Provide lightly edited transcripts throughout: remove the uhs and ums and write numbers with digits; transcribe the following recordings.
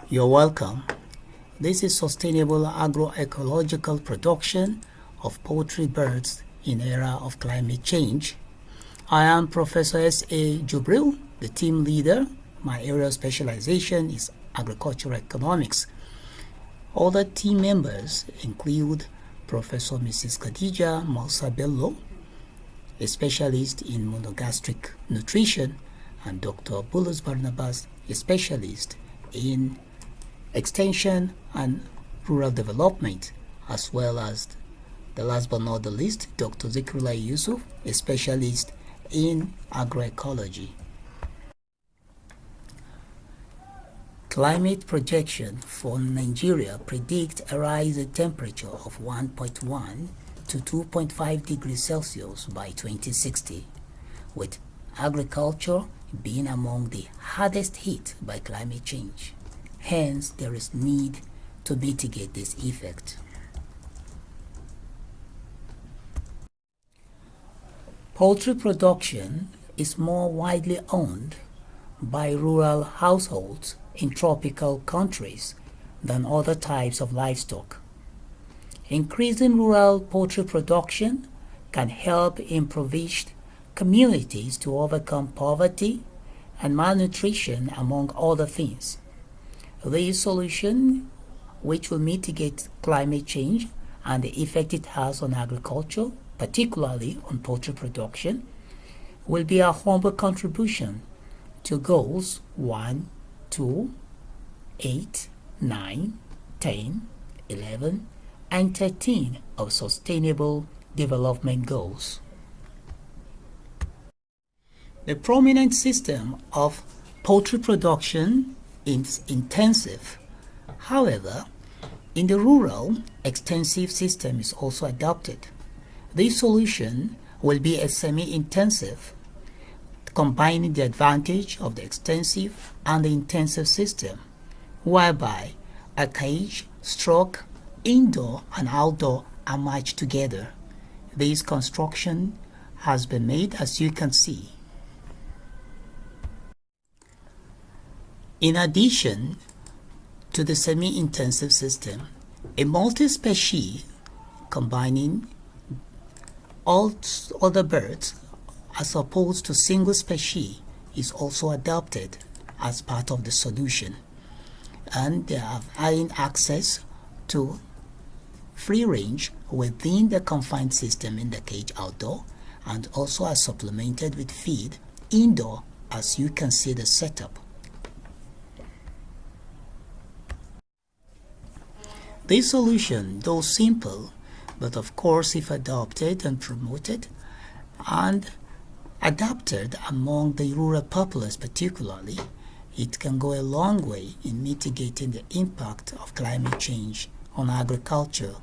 You're welcome. This is sustainable agroecological production of poultry birds in era of climate change. I am Professor S.A. Jubril, the team leader. My area of specialization is agricultural economics. Other team members include Professor Mrs. Khadija Mausa Bello, a specialist in monogastric nutrition, and Dr. Bulus Barnabas, a specialist in extension and rural development, as well as the last but not the least, Dr. Zikrullah Yusuf, a specialist in agroecology. Climate projection for Nigeria predict a rise in temperature of 1.1 to 2.5 degrees Celsius by 2060, with agriculture being among the hardest hit by climate change. Hence, there is need to mitigate this effect. Poultry production is more widely owned by rural households in tropical countries than other types of livestock. Increasing rural poultry production can help impoverished communities to overcome poverty and malnutrition, among other things. This solution, which will mitigate climate change and the effect it has on agriculture, particularly on poultry production, will be a humble contribution to goals 1, 2, 8, 9, 10, 11, and 13 of Sustainable Development Goals. The prominent system of poultry production is intensive. However, in the rural, extensive system is also adopted. This solution will be a semi-intensive, combining the advantage of the extensive and the intensive system, whereby a cage, indoor and outdoor are matched together. This construction has been made, as you can see. In addition to the semi-intensive system, a multi-species combining all other birds as opposed to single species is also adopted as part of the solution, and they have having access to free range within the confined system in the cage outdoor, and also are supplemented with feed indoor, as you can see the setup. This solution, though simple, but of course if adopted and promoted and adapted among the rural populace particularly, it can go a long way in mitigating the impact of climate change on agriculture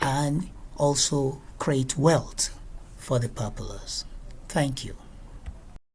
and also create wealth for the populace. Thank you.